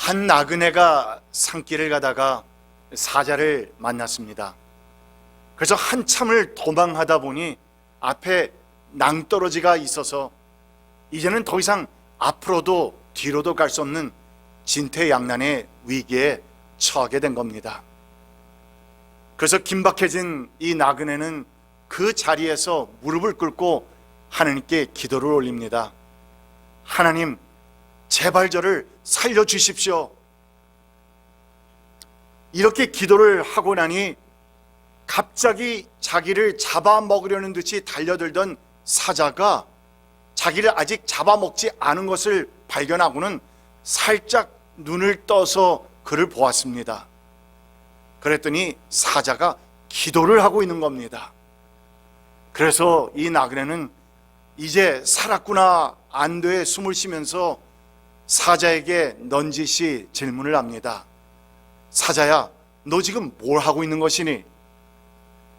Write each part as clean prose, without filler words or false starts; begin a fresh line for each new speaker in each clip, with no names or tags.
한 나그네가 산길을 가다가 사자를 만났습니다. 그래서 한참을 도망하다 보니 앞에 낭떠러지가 있어서 이제는 더 이상 앞으로도 뒤로도 갈 수 없는 진퇴양난의 위기에 처하게 된 겁니다. 그래서 긴박해진 이 나그네는 그 자리에서 무릎을 꿇고 하나님께 기도를 올립니다. 하나님, 제발 저를 살려주십시오. 이렇게 기도를 하고 나니 갑자기 자기를 잡아먹으려는 듯이 달려들던 사자가 자기를 아직 잡아먹지 않은 것을 발견하고는 살짝 눈을 떠서 그를 보았습니다. 그랬더니 사자가 기도를 하고 있는 겁니다. 그래서 이 나그네는 이제 살았구나 안도에 숨을 쉬면서 사자에게 넌지시 질문을 합니다. 사자야, 너 지금 뭘 하고 있는 것이니?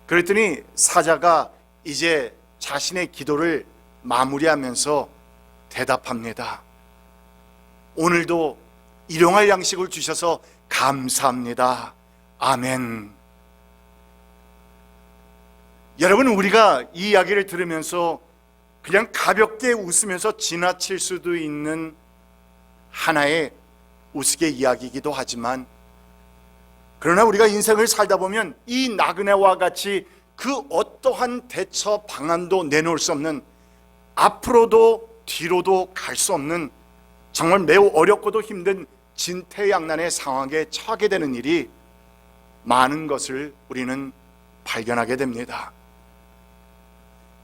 그랬더니 사자가 이제 자신의 기도를 마무리하면서 대답합니다. 오늘도 일용할 양식을 주셔서 감사합니다. 아멘. 여러분, 우리가 이 이야기를 들으면서 그냥 가볍게 웃으면서 지나칠 수도 있는 하나의 우스개 이야기이기도 하지만, 그러나 우리가 인생을 살다 보면 이 나그네와 같이 그 어떠한 대처 방안도 내놓을 수 없는, 앞으로도 뒤로도 갈 수 없는 정말 매우 어렵고도 힘든 진퇴양난의 상황에 처하게 되는 일이 많은 것을 우리는 발견하게 됩니다.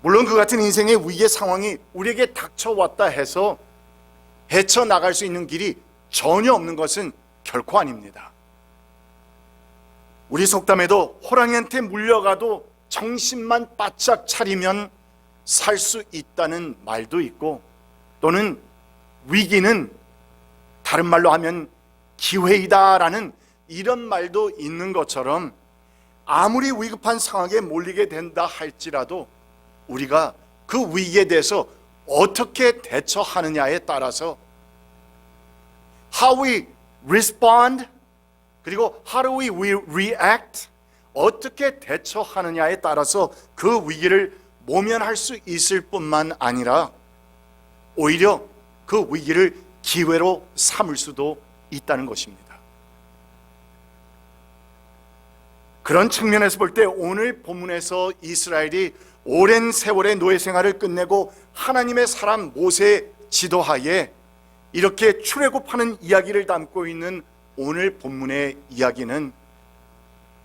물론 그 같은 인생의 위기의 상황이 우리에게 닥쳐왔다 해서 헤쳐나갈 수 있는 길이 전혀 없는 것은 결코 아닙니다. 우리 속담에도 호랑이한테 물려가도 정신만 바짝 차리면 살 수 있다는 말도 있고, 또는 위기는 다른 말로 하면 기회이다라는 이런 말도 있는 것처럼, 아무리 위급한 상황에 몰리게 된다 할지라도 우리가 그 위기에 대해서 어떻게 대처하느냐에 따라서, how we respond, 그리고 how do we react, 어떻게 대처하느냐에 따라서 그 위기를 모면할 수 있을 뿐만 아니라 오히려 그 위기를 기회로 삼을 수도 있다는 것입니다. 그런 측면에서 볼 때 오늘 본문에서 이스라엘이 오랜 세월의 노예 생활을 끝내고 하나님의 사람 모세의 지도하에 이렇게 출애굽하는 이야기를 담고 있는 오늘 본문의 이야기는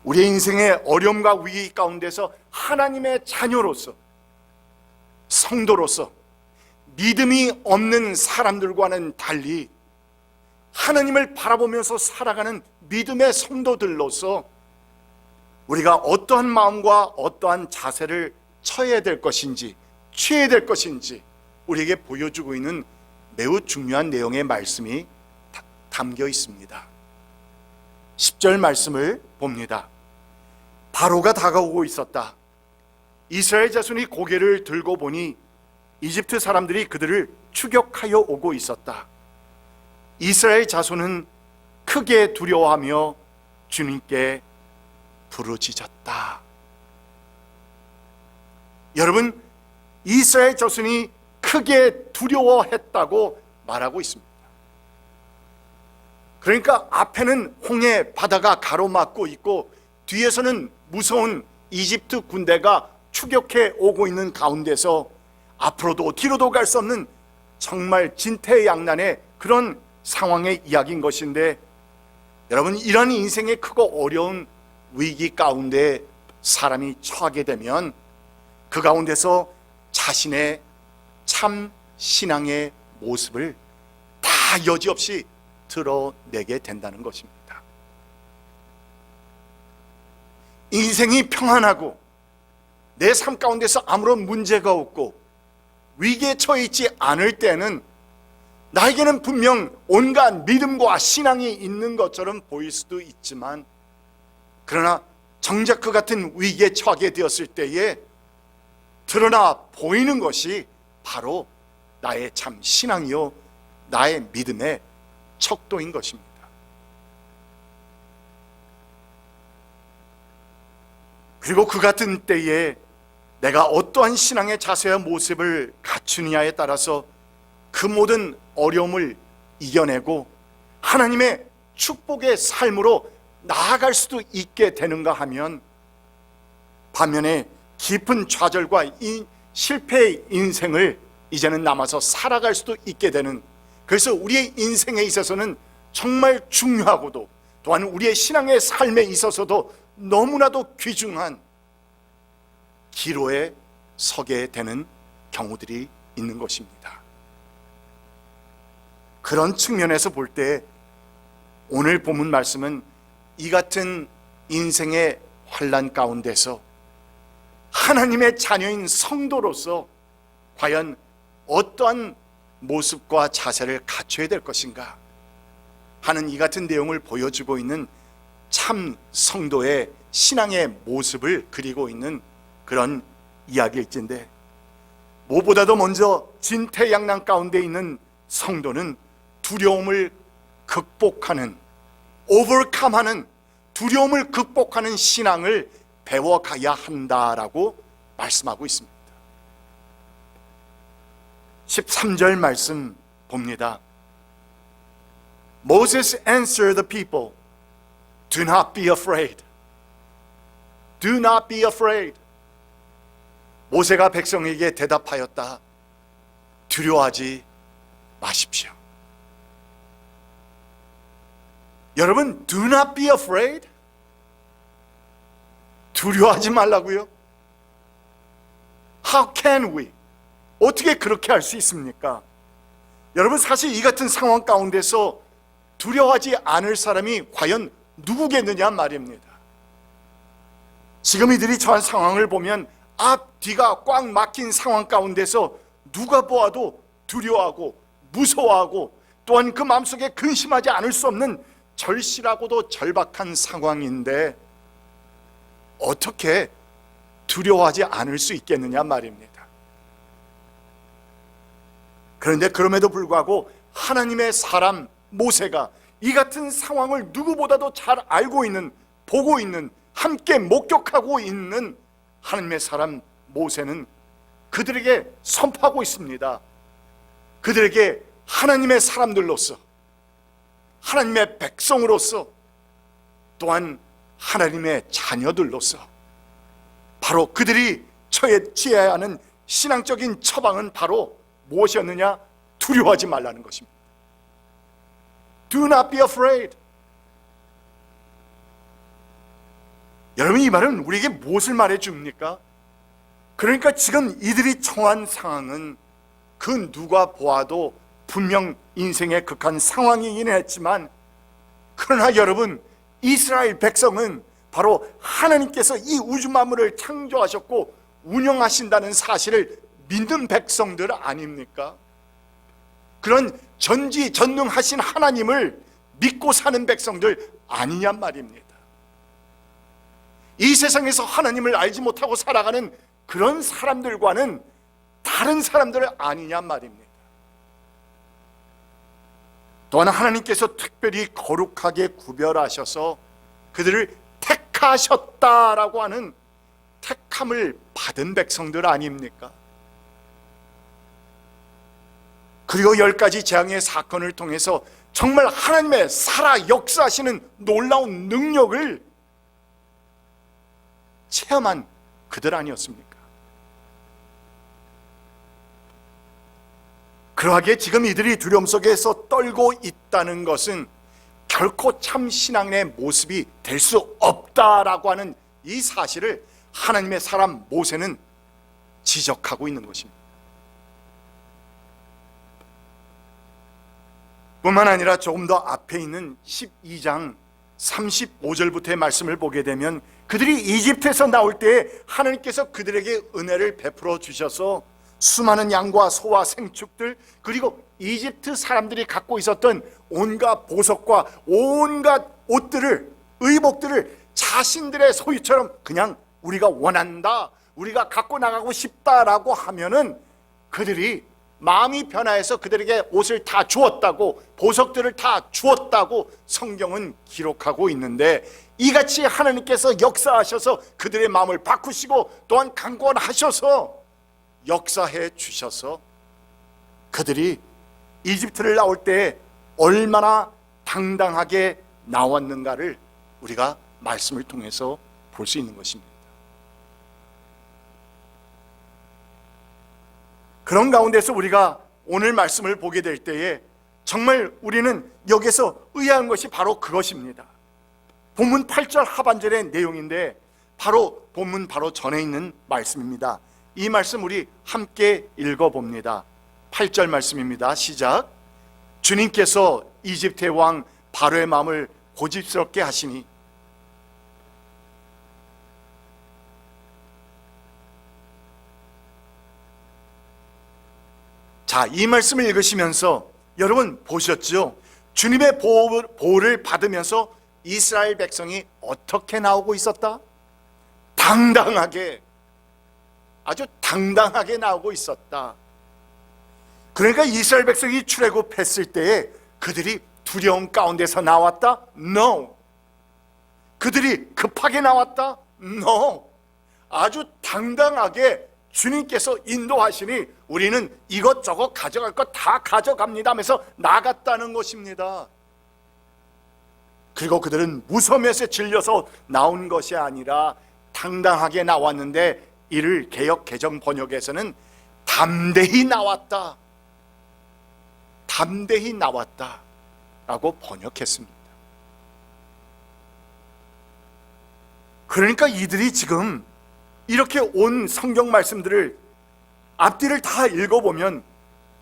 우리의 인생의 어려움과 위기 가운데서 하나님의 자녀로서, 성도로서, 믿음이 없는 사람들과는 달리 하나님을 바라보면서 살아가는 믿음의 성도들로서 우리가 어떠한 마음과 어떠한 자세를 처해야 될 것인지, 취해야 될 것인지 우리에게 보여주고 있는 매우 중요한 내용의 말씀이 담겨 있습니다. 10절 말씀을 봅니다. 바로가 다가오고 있었다. 이스라엘 자손이 고개를 들고 보니 이집트 사람들이 그들을 추격하여 오고 있었다. 이스라엘 자손은 크게 두려워하며 주님께 부르짖었다. 여러분, 이스라엘 자손이 크게 두려워했다고 말하고 있습니다. 그러니까 앞에는 홍해 바다가 가로막고 있고 뒤에서는 무서운 이집트 군대가 추격해 오고 있는 가운데서 앞으로도 뒤로도 갈 수 없는 정말 진퇴양난의 그런 상황의 이야기인 것인데, 여러분, 이런 인생의 크고 어려운 위기 가운데 사람이 처하게 되면 그 가운데서 자신의 참 신앙의 모습을 다 여지없이 드러내게 된다는 것입니다. 인생이 평안하고 내 삶 가운데서 아무런 문제가 없고 위기에 처해 있지 않을 때는 나에게는 분명 온갖 믿음과 신앙이 있는 것처럼 보일 수도 있지만, 그러나 정작 그 같은 위기에 처하게 되었을 때에 드러나 보이는 것이 바로 나의 참 신앙이요 나의 믿음의 척도인 것입니다. 그리고 그 같은 때에 내가 어떠한 신앙의 자세와 모습을 갖추느냐에 따라서 그 모든 어려움을 이겨내고 하나님의 축복의 삶으로 나아갈 수도 있게 되는가 하면, 반면에 깊은 좌절과 실패의 인생을 이제는 남아서 살아갈 수도 있게 되는, 그래서 우리의 인생에 있어서는 정말 중요하고도 또한 우리의 신앙의 삶에 있어서도 너무나도 귀중한 기로에 서게 되는 경우들이 있는 것입니다. 그런 측면에서 볼 때 오늘 본문 말씀은 이 같은 인생의 환난 가운데서 하나님의 자녀인 성도로서 과연 어떠한 모습과 자세를 갖춰야 될 것인가 하는 이 같은 내용을 보여주고 있는 참 성도의 신앙의 모습을 그리고 있는 그런 이야기일진데, 무엇보다도 먼저 진퇴양난 가운데 있는 성도는 두려움을 극복하는, 오버컴하는, 두려움을 극복하는 신앙을 배워가야 한다라고 말씀하고 있습니다. 13절 말씀 봅니다. Moses answered the people, Do not be afraid. Do not be afraid. 모세가 백성에게 대답하였다. 두려워하지 마십시오. 여러분, do not be afraid. 두려워하지 말라고요? How can we? 어떻게 그렇게 할 수 있습니까? 여러분, 사실 이 같은 상황 가운데서 두려워하지 않을 사람이 과연 누구겠느냐 말입니다. 지금 이들이 처한 상황을 보면 앞뒤가 꽉 막힌 상황 가운데서 누가 보아도 두려워하고 무서워하고 또한 그 마음속에 근심하지 않을 수 없는 절실하고도 절박한 상황인데 어떻게 두려워하지 않을 수 있겠느냐 말입니다. 그런데 그럼에도 불구하고 하나님의 사람 모세가 이 같은 상황을 누구보다도 잘 알고 있는, 보고 있는, 함께 목격하고 있는 하나님의 사람 모세는 그들에게 선포하고 있습니다. 그들에게 하나님의 사람들로서, 하나님의 백성으로서, 또한 하나님의 자녀들로서 바로 그들이 취해야 하는 신앙적인 처방은 바로 무엇이었느냐? 두려워하지 말라는 것입니다. Do not be afraid. 여러분, 이 말은 우리에게 무엇을 말해줍니까? 그러니까 지금 이들이 처한 상황은 그 누가 보아도 분명 인생의 극한 상황이긴 했지만, 그러나 여러분, 이스라엘 백성은 바로 하나님께서 이 우주 만물을 창조하셨고 운영하신다는 사실을 믿는 백성들 아닙니까? 그런 전지전능하신 하나님을 믿고 사는 백성들 아니냔 말입니다. 이 세상에서 하나님을 알지 못하고 살아가는 그런 사람들과는 다른 사람들 아니냔 말입니다. 또한 하나님께서 특별히 거룩하게 구별하셔서 그들을 택하셨다라고 하는 택함을 받은 백성들 아닙니까? 그리고 10가지 재앙의 사건을 통해서 정말 하나님의 살아 역사하시는 놀라운 능력을 체험한 그들 아니었습니까? 그러하게 지금 이들이 두려움 속에서 떨고 있다는 것은 결코 참 신앙의 모습이 될 수 없다라고 하는 이 사실을 하나님의 사람 모세는 지적하고 있는 것입니다. 뿐만 아니라 조금 더 앞에 있는 12장 35절부터의 말씀을 보게 되면 그들이 이집트에서 나올 때 하나님께서 그들에게 은혜를 베풀어 주셔서 수많은 양과 소와 생축들, 그리고 이집트 사람들이 갖고 있었던 온갖 보석과 온갖 옷들을, 의복들을 자신들의 소유처럼 그냥 우리가 원한다, 우리가 갖고 나가고 싶다라고 하면은 그들이 마음이 변화해서 그들에게 옷을 다 주었다고, 보석들을 다 주었다고 성경은 기록하고 있는데, 이같이 하나님께서 역사하셔서 그들의 마음을 바꾸시고 또한 강권하셔서 역사해 주셔서 그들이 이집트를 나올 때 얼마나 당당하게 나왔는가를 우리가 말씀을 통해서 볼 수 있는 것입니다. 그런 가운데서 우리가 오늘 말씀을 보게 될 때에 정말 우리는 여기서 의아한 것이 바로 그것입니다. 본문 8절 하반절의 내용인데 바로 본문 바로 전에 있는 말씀입니다. 이 말씀 우리 함께 읽어봅니다. 8절 말씀입니다. 시작. 주님께서 이집트의 왕 바로의 마음을 고집스럽게 하시니 자, 이 말씀을 읽으시면서 여러분 보셨죠? 주님의 보호를 받으면서 이스라엘 백성이 어떻게 나오고 있었다? 당당하게, 아주 당당하게 나오고 있었다. 그러니까 이스라엘 백성이 출애굽했을 때에 그들이 두려움 가운데서 나왔다? No. 그들이 급하게 나왔다? No. 아주 당당하게 주님께서 인도하시니 우리는 이것저것 가져갈 것 다 가져갑니다 하면서 나갔다는 것입니다. 그리고 그들은 무서움에서 질려서 나온 것이 아니라 당당하게 나왔는데, 이를 개역 개정 번역에서는 담대히 나왔다, 담대히 나왔다 라고 번역했습니다. 그러니까 이들이 지금 이렇게 온 성경 말씀들을 앞뒤를 다 읽어보면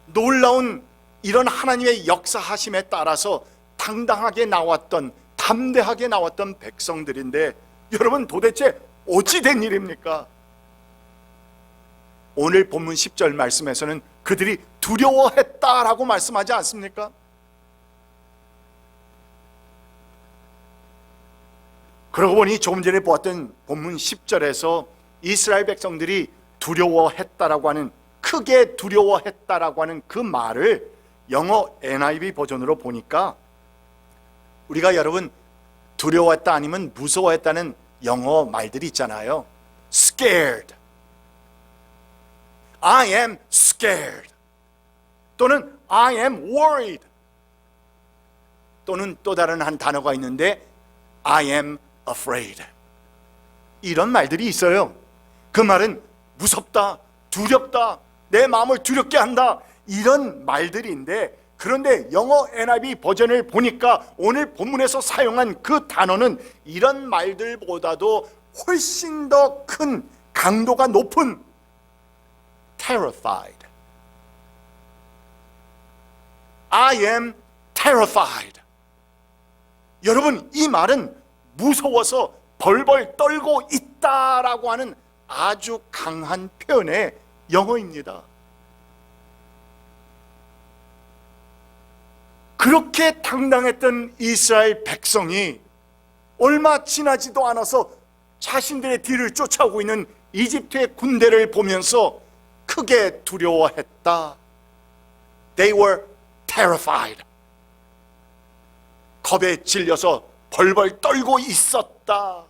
놀라운 이런 하나님의 역사하심에 따라서 당당하게 나왔던, 담대하게 나왔던 백성들인데, 여러분 도대체 어찌 된 일입니까? 오늘 본문 10절 말씀에서는 그들이 두려워했다라고 말씀하지 않습니까? 그러고 보니 조금 전에 보았던 본문 10절에서 이스라엘 백성들이 두려워했다라고 하는, 크게 두려워했다라고 하는 그 말을 영어 NIV 버전으로 보니까 우리가 여러분 두려워했다 아니면 무서워했다는 영어 말들이 있잖아요. Scared, I am scared, 또는 I am worried, 또는 또 다른 한 단어가 있는데 I am afraid. 이런 말들이 있어요. 그 말은 무섭다, 두렵다, 내 마음을 두렵게 한다, 이런 말들인데, 그런데 영어 NIV 버전을 보니까 오늘 본문에서 사용한 그 단어는 이런 말들보다도 훨씬 더 큰 강도가 높은 terrified. I am terrified. 여러분, 이 말은 무서워서 벌벌 떨고 있다라고 하는 아주 강한 표현의 영어입니다. 그렇게 당당했던 이스라엘 백성이 얼마 지나지도 않아서 자신들의 뒤를 쫓아오고 있는 이집트의 군대를 보면서 크게 두려워했다. They were terrified. 겁에 질려서 벌벌 떨고 있었다.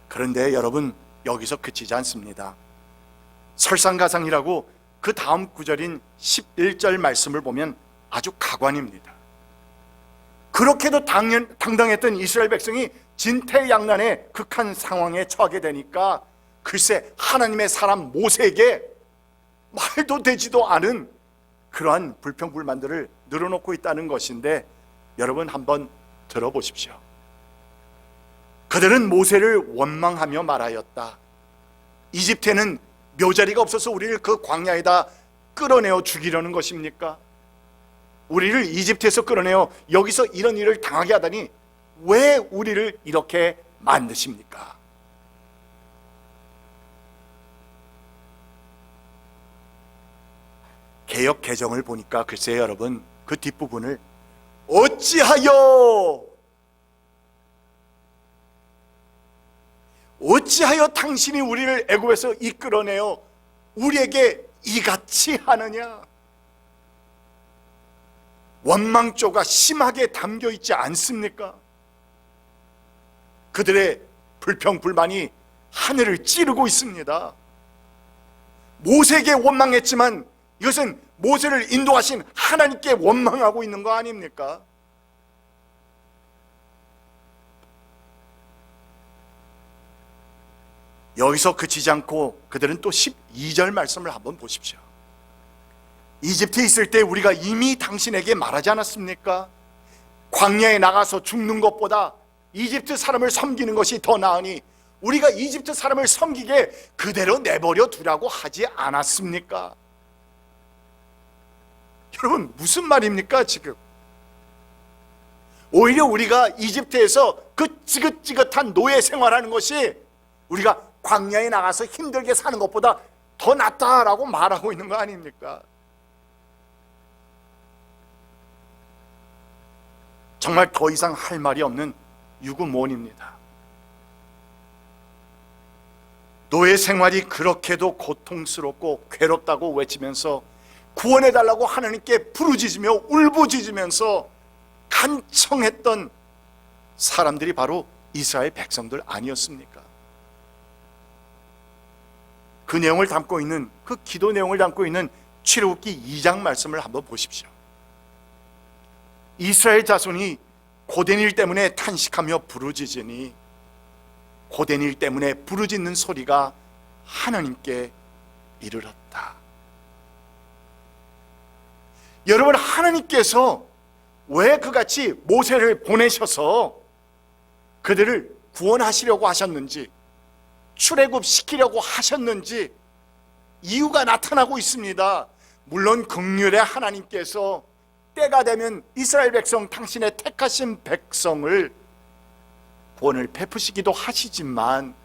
그런데 여러분, 여기서 그치지 않습니다. 설상가상이라고 그 다음 구절인 11절 말씀을 보면 아주 가관입니다. 그렇게도 당당했던 이스라엘 백성이 진퇴양난의 극한 상황에 처하게 되니까 글쎄 하나님의 사람 모세에게 말도 되지도 않은 그러한 불평불만들을 늘어놓고 있다는 것인데, 여러분 한번 들어보십시오. 그들은 모세를 원망하며 말하였다. 이집트에는 묘자리가 없어서 우리를 그 광야에다 끌어내어 죽이려는 것입니까? 우리를 이집트에서 끌어내어 여기서 이런 일을 당하게 하다니 왜 우리를 이렇게 만드십니까? 개역 개정을 보니까 글쎄요 여러분, 그 뒷부분을 어찌하여 어찌하여 당신이 우리를 애굽에서 이끌어내어 우리에게 이같이 하느냐? 원망조가 심하게 담겨 있지 않습니까? 그들의 불평불만이 하늘을 찌르고 있습니다. 모세에게 원망했지만 이것은 모세를 인도하신 하나님께 원망하고 있는 거 아닙니까? 여기서 그치지 않고 그들은 또 12절 말씀을 한번 보십시오. 이집트에 있을 때 우리가 이미 당신에게 말하지 않았습니까? 광야에 나가서 죽는 것보다 이집트 사람을 섬기는 것이 더 나으니 우리가 이집트 사람을 섬기게 그대로 내버려 두라고 하지 않았습니까? 여러분, 무슨 말입니까 지금? 오히려 우리가 이집트에서 그 지긋지긋한 노예 생활하는 것이 우리가 광야에 나가서 힘들게 사는 것보다 더 낫다라고 말하고 있는 거 아닙니까? 정말 더 이상 할 말이 없는 유구몬입니다. 노예 생활이 그렇게도 고통스럽고 괴롭다고 외치면서 구원해달라고 하나님께 부르짖으며 울부짖으면서 간청했던 사람들이 바로 이스라엘 백성들 아니었습니까? 그 내용을 담고 있는, 그 기도 내용을 담고 있는 출애굽기 2장 말씀을 한번 보십시오. 이스라엘 자손이 고된 일 때문에 탄식하며 부르짖으니 고된 일 때문에 부르짖는 소리가 하나님께 이르렀다. 여러분, 하나님께서 왜 그같이 모세를 보내셔서 그들을 구원하시려고 하셨는지, 출애굽시키려고 하셨는지 이유가 나타나고 있습니다. 물론 긍휼의 하나님께서 때가 되면 이스라엘 백성, 당신의 택하신 백성을 구원을 베푸시기도 하시지만,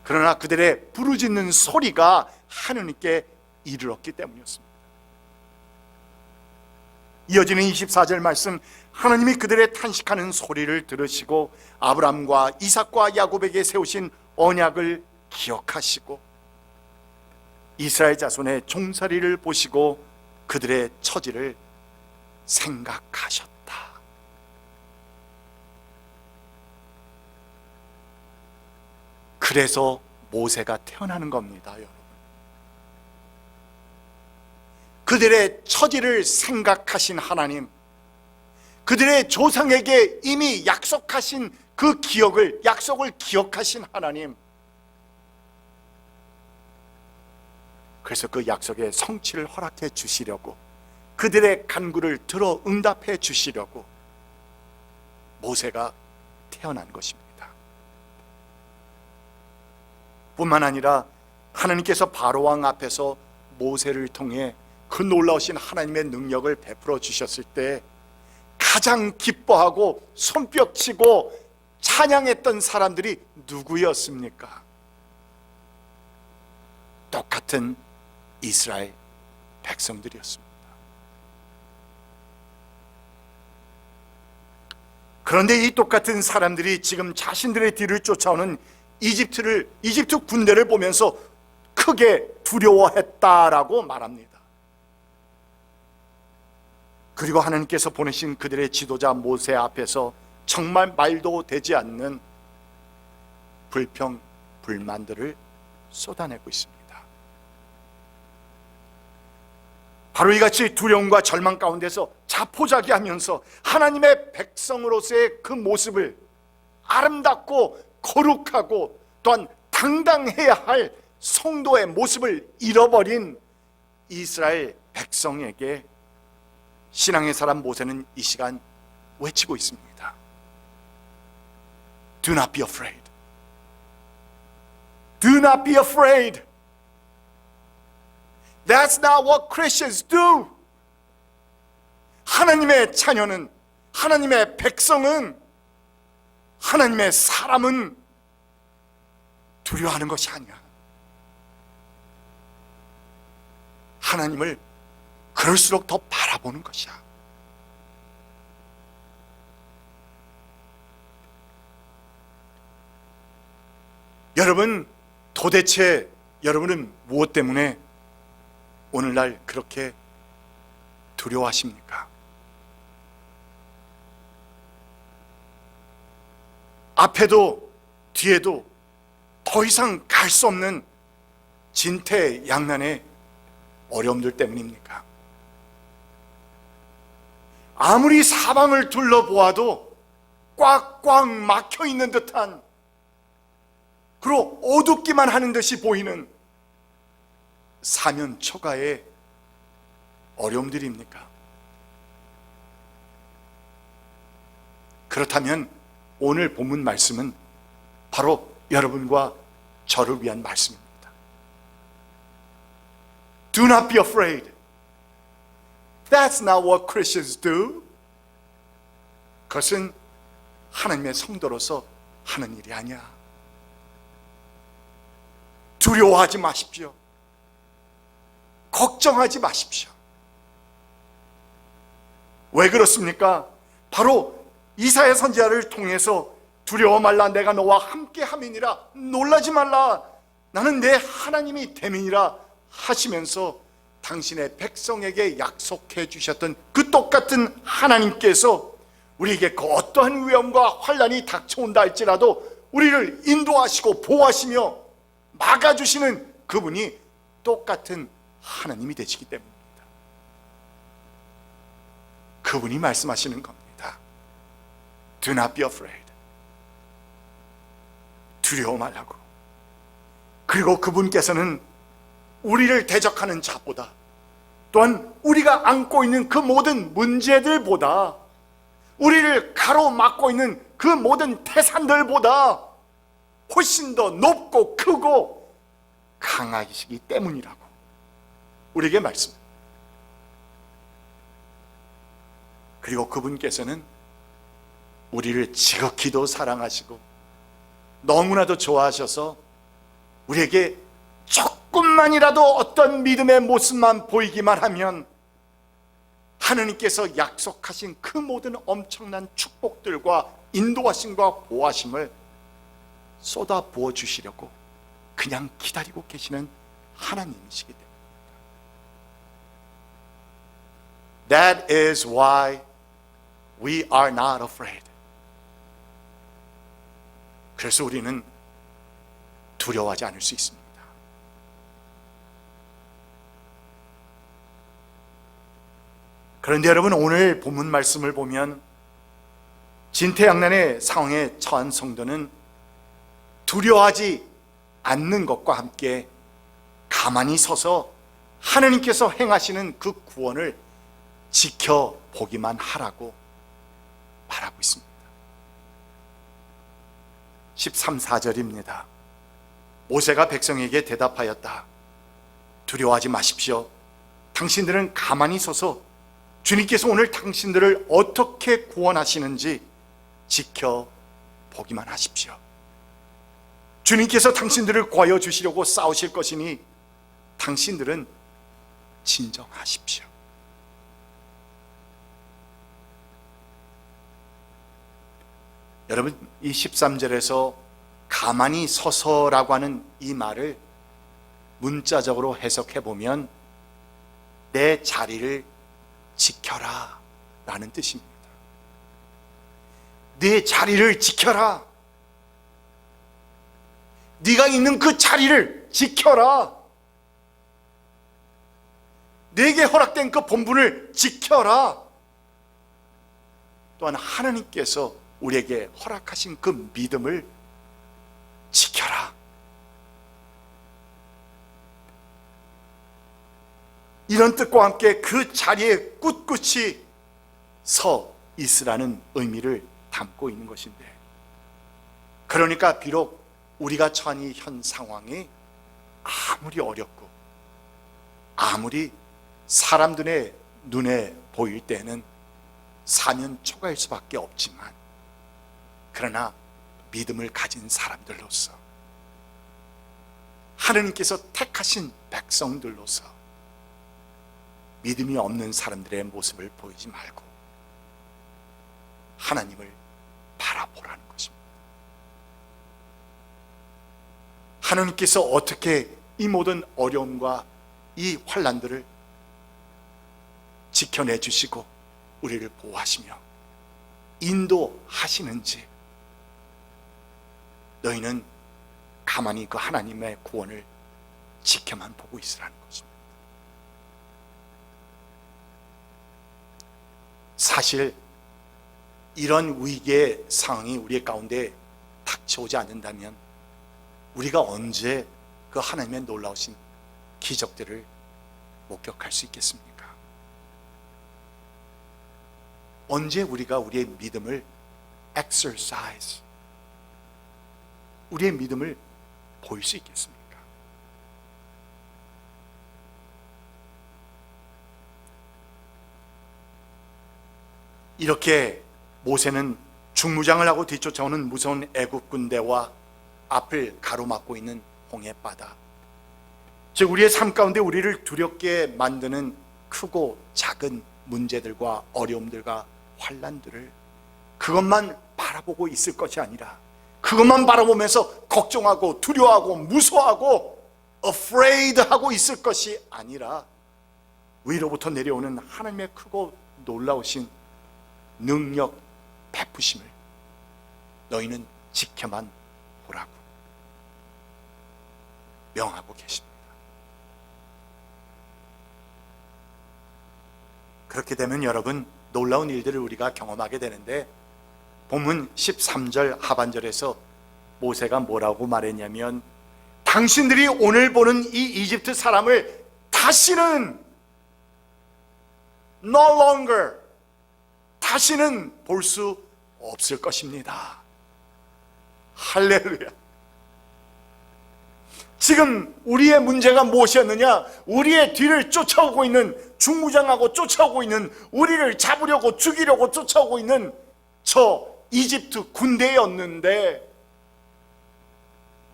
그러나 그들의 부르짖는 소리가 하느님께 이르렀기 때문이었습니다. 이어지는 24절 말씀, 하나님이 그들의 탄식하는 소리를 들으시고 아브람과 이삭과 야곱에게 세우신 언약을 기억하시고 이스라엘 자손의 종살이를 보시고 그들의 처지를 생각하셨다. 그래서 모세가 태어나는 겁니다, 여러분. 그들의 처지를 생각하신 하나님, 그들의 조상에게 이미 약속하신 그 약속을 기억하신 하나님, 그래서 그 약속의 성취를 허락해 주시려고, 그들의 간구를 들어 응답해 주시려고 모세가 태어난 것입니다. 뿐만 아니라 하나님께서 바로왕 앞에서 모세를 통해 그 놀라우신 하나님의 능력을 베풀어 주셨을 때 가장 기뻐하고 손뼉치고 찬양했던 사람들이 누구였습니까? 똑같은 이스라엘 백성들이었습니다. 그런데 이 똑같은 사람들이 지금 자신들의 뒤를 쫓아오는 이집트 군대를 보면서 크게 두려워했다라고 말합니다. 그리고 하나님께서 보내신 그들의 지도자 모세 앞에서 정말 말도 되지 않는 불평, 불만들을 쏟아내고 있습니다. 바로 이같이 두려움과 절망 가운데서 자포자기하면서 하나님의 백성으로서의 그 모습을, 아름답고 거룩하고 또한 당당해야 할 성도의 모습을 잃어버린 이스라엘 백성에게 신앙의 사람 모세는 이 시간 외치고 있습니다. Do not be afraid. Do not be afraid. That's not what Christians do. 하나님의 자녀는, 하나님의 백성은, 하나님의 사람은 두려워하는 것이 아니야. 하나님을 그럴수록 더 바라보는 것이야. 여러분, 도대체 여러분은 무엇 때문에 오늘날 그렇게 두려워하십니까? 앞에도 뒤에도 더 이상 갈 수 없는 진퇴양난의 어려움들 때문입니까? 아무리 사방을 둘러보아도 꽉꽉 막혀 있는 듯한, 그리고 어둡기만 하는 듯이 보이는 사면초가의 어려움들입니까? 그렇다면 오늘 본문 말씀은 바로 여러분과 저를 위한 말씀입니다. Do not be afraid. That's not what Christians do. 그것은 하나님의 성도로서 하는 일이 아니야. 두려워하지 마십시오. 걱정하지 마십시오. 왜 그렇습니까? 바로 이사야 선지자를 통해서 두려워 말라, 내가 너와 함께 함이니라, 놀라지 말라, 나는 내 하나님이 됨이니라 하시면서 당신의 백성에게 약속해 주셨던 그 똑같은 하나님께서 우리에게 그 어떠한 위험과 환난이 닥쳐온다 할지라도 우리를 인도하시고 보호하시며 막아주시는 그분이 똑같은 하나님이 되시기 때문입니다. 그분이 말씀하시는 겁니다. Do not be afraid. 두려워 말라고. 그리고 그분께서는 우리를 대적하는 자보다, 또한 우리가 안고 있는 그 모든 문제들보다, 우리를 가로막고 있는 그 모든 태산들보다 훨씬 더 높고 크고 강하시기 때문이라고 우리에게 말씀합니다. 그리고 그분께서는 우리를 지극히도 사랑하시고 너무나도 좋아하셔서 우리에게 조금만이라도 어떤 믿음의 모습만 보이기만 하면 하나님께서 약속하신 그 모든 엄청난 축복들과 인도하심과 보호하심을 쏟아 부어 주시려고 그냥 기다리고 계시는 하나님이시기 때문입니다. That is why we are not afraid. 그래서 우리는 두려워하지 않을 수 있습니다. 그런데 여러분, 오늘 본문 말씀을 보면 진퇴양난의 상황에 처한 성도는 두려워하지 않는 것과 함께 가만히 서서 하나님께서 행하시는 그 구원을 지켜보기만 하라고 말하고 있습니다. 13, 14절입니다. 모세가 백성에게 대답하였다. 두려워하지 마십시오. 당신들은 가만히 서서 주님께서 오늘 당신들을 어떻게 구원하시는지 지켜보기만 하십시오. 주님께서 당신들을 구하여 주시려고 싸우실 것이니 당신들은 진정하십시오. 여러분, 이 13절에서 가만히 서서라고 하는 이 말을 문자적으로 해석해 보면 내 자리를 지켜라 라는 뜻입니다. 내 자리를 지켜라. 네가 있는 그 자리를 지켜라. 네게 허락된 그 본분을 지켜라. 또한 하나님께서 우리에게 허락하신 그 믿음을 지켜라. 이런 뜻과 함께 그 자리에 꿋꿋이 서 있으라는 의미를 담고 있는 것인데, 그러니까 비록 우리가 처한 이 현 상황이 아무리 어렵고 아무리 사람들의 눈에 보일 때는 사면초가일 수밖에 없지만, 그러나 믿음을 가진 사람들로서, 하나님께서 택하신 백성들로서 믿음이 없는 사람들의 모습을 보이지 말고 하나님을 바라보라는 것입니다. 하나님께서 어떻게 이 모든 어려움과 이 환난들을 지켜내 주시고 우리를 보호하시며 인도하시는지 너희는 가만히 그 하나님의 구원을 지켜만 보고 있으라는 것입니다. 사실 이런 위기의 상황이 우리의 가운데 닥쳐오지 않는다면 우리가 언제 그 하나님의 놀라우신 기적들을 목격할 수 있겠습니까? 언제 우리가 우리의 믿음을 exercise, 우리의 믿음을 보일 수 있겠습니까? 이렇게 모세는 중무장을 하고 뒤쫓아오는 무서운 애굽 군대와 앞을 가로막고 있는 홍해바다, 즉 우리의 삶 가운데 우리를 두렵게 만드는 크고 작은 문제들과 어려움들과 환난들을 그것만 바라보고 있을 것이 아니라 그것만 바라보면서 걱정하고 두려워하고 무서워하고 afraid 하고 있을 것이 아니라 위로부터 내려오는 하나님의 크고 놀라우신 능력 베푸심을 너희는 지켜만 보라고 명하고 계십니다. 그렇게 되면 여러분, 놀라운 일들을 우리가 경험하게 되는데, 본문 13절 하반절에서 모세가 뭐라고 말했냐면, 당신들이 오늘 보는 이 이집트 사람을 다시는 no longer, 다시는 볼 수 없을 것입니다. 할렐루야. 지금 우리의 문제가 무엇이었느냐? 우리의 뒤를 쫓아오고 있는, 중무장하고 쫓아오고 있는, 우리를 잡으려고 죽이려고 쫓아오고 있는 저 이집트 군대였는데,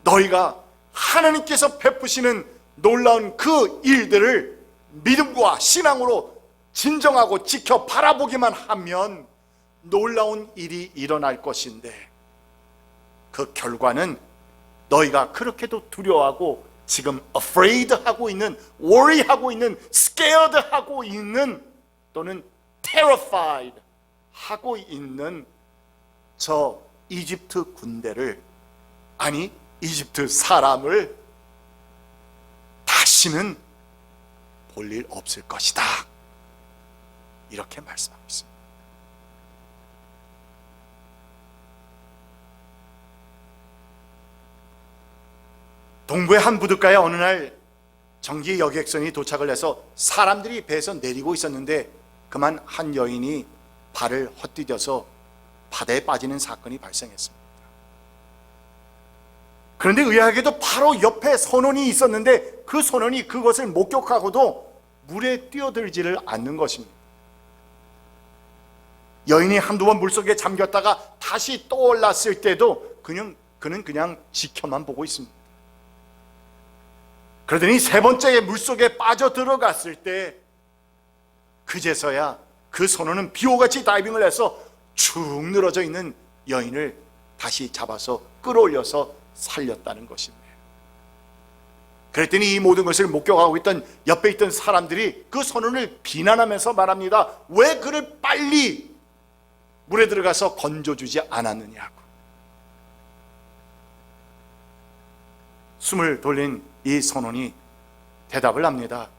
너희가 하나님께서 베푸시는 놀라운 그 일들을 믿음과 신앙으로 진정하고 지켜 바라보기만 하면 놀라운 일이 일어날 것인데, 그 결과는 너희가 그렇게도 두려워하고 지금 afraid 하고 있는, worry 하고 있는, scared 하고 있는, 또는 terrified 하고 있는 저 이집트 군대를, 아니 이집트 사람을 다시는 볼 일 없을 것이다, 이렇게 말씀하고 있습니다. 동부의 한 부둣가에 어느 날 정기 여객선이 도착을 해서 사람들이 배에서 내리고 있었는데 그만 한 여인이 발을 헛디뎌서 바다에 빠지는 사건이 발생했습니다. 그런데 의아하게도 바로 옆에 선원이 있었는데 그 선원이 그것을 목격하고도 물에 뛰어들지를 않는 것입니다. 여인이 한두 번 물속에 잠겼다가 다시 떠올랐을 때도 그는 그냥 지켜만 보고 있습니다. 그러더니 세 번째 물속에 빠져 들어갔을 때 그제서야 그 선원은 비호같이 다이빙을 해서 축 늘어져 있는 여인을 다시 잡아서 끌어올려서 살렸다는 것입니다. 그랬더니 이 모든 것을 목격하고 있던 옆에 있던 사람들이 그 선원을 비난하면서 말합니다. 왜 그를 빨리 물에 들어가서 건져주지 않았느냐고. 숨을 돌린 이 선원이 대답을 합니다.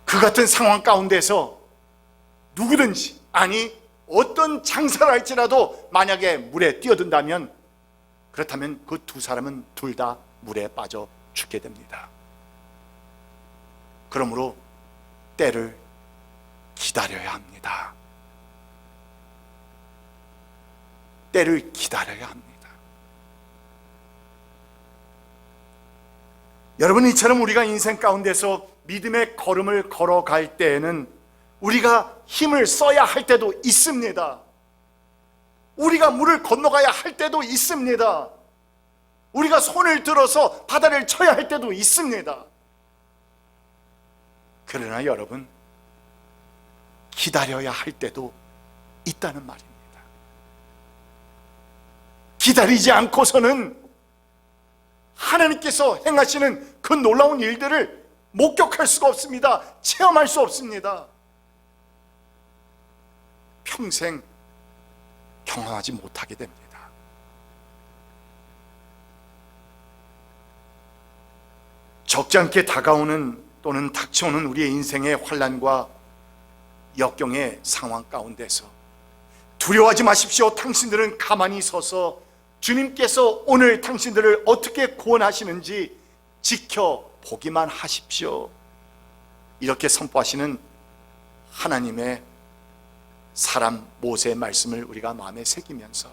그 같은 상황 가운데서 누구든지, 아니 어떤 장사를 할지라도 만약에 물에 뛰어든다면, 그렇다면 그 두 사람은 둘 다 물에 빠져 죽게 됩니다. 그러므로 때를 기다려야 합니다. 때를 기다려야 합니다. 여러분, 이처럼 우리가 인생 가운데서 믿음의 걸음을 걸어갈 때에는 우리가 힘을 써야 할 때도 있습니다. 우리가 물을 건너가야 할 때도 있습니다. 우리가 손을 들어서 바다를 쳐야 할 때도 있습니다. 그러나 여러분, 기다려야 할 때도 있다는 말입니다. 기다리지 않고서는 하나님께서 행하시는 그 놀라운 일들을 목격할 수가 없습니다. 체험할 수 없습니다. 평생 경험하지 못하게 됩니다. 적지 않게 다가오는 또는 닥쳐오는 우리의 인생의 환난과 역경의 상황 가운데서 두려워하지 마십시오. 당신들은 가만히 서서 주님께서 오늘 당신들을 어떻게 구원하시는지 지켜보기만 하십시오. 이렇게 선포하시는 하나님의 사람 모세의 말씀을 우리가 마음에 새기면서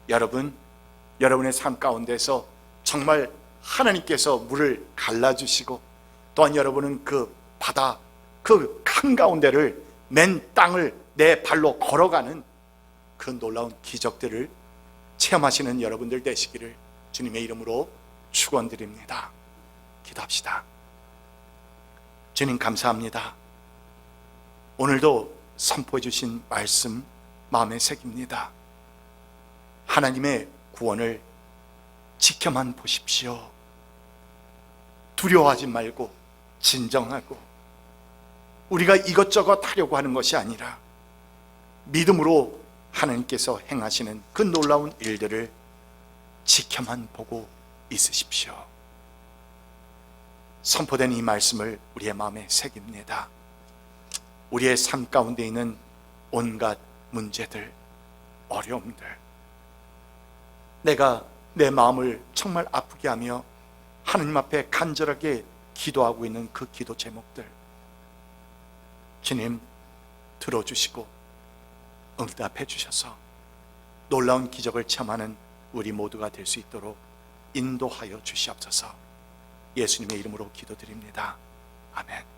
여러분의 삶 가운데서 정말 하나님께서 물을 갈라주시고 또한 여러분은 그 바다 그 한가운데를 맨 땅을 내 발로 걸어가는 그 놀라운 기적들을 체험하시는 여러분들 되시기를 주님의 이름으로 축원드립니다. 기도합시다. 주님 감사합니다. 오늘도 선포해 주신 말씀 마음에 새깁니다. 하나님의 구원을 지켜만 보십시오. 두려워하지 말고 진정하고 우리가 이것저것 하려고 하는 것이 아니라 믿음으로 하나님께서 행하시는 그 놀라운 일들을 지켜만 보고 있으십시오. 선포된 이 말씀을 우리의 마음에 새깁니다. 우리의 삶 가운데 있는 온갖 문제들, 어려움들, 내가 내 마음을 정말 아프게 하며 하나님 앞에 간절하게 기도하고 있는 그 기도 제목들 주님 들어주시고 응답해 주셔서 놀라운 기적을 체험하는 우리 모두가 될 수 있도록 인도하여 주시옵소서. 예수님의 이름으로 기도드립니다. 아멘.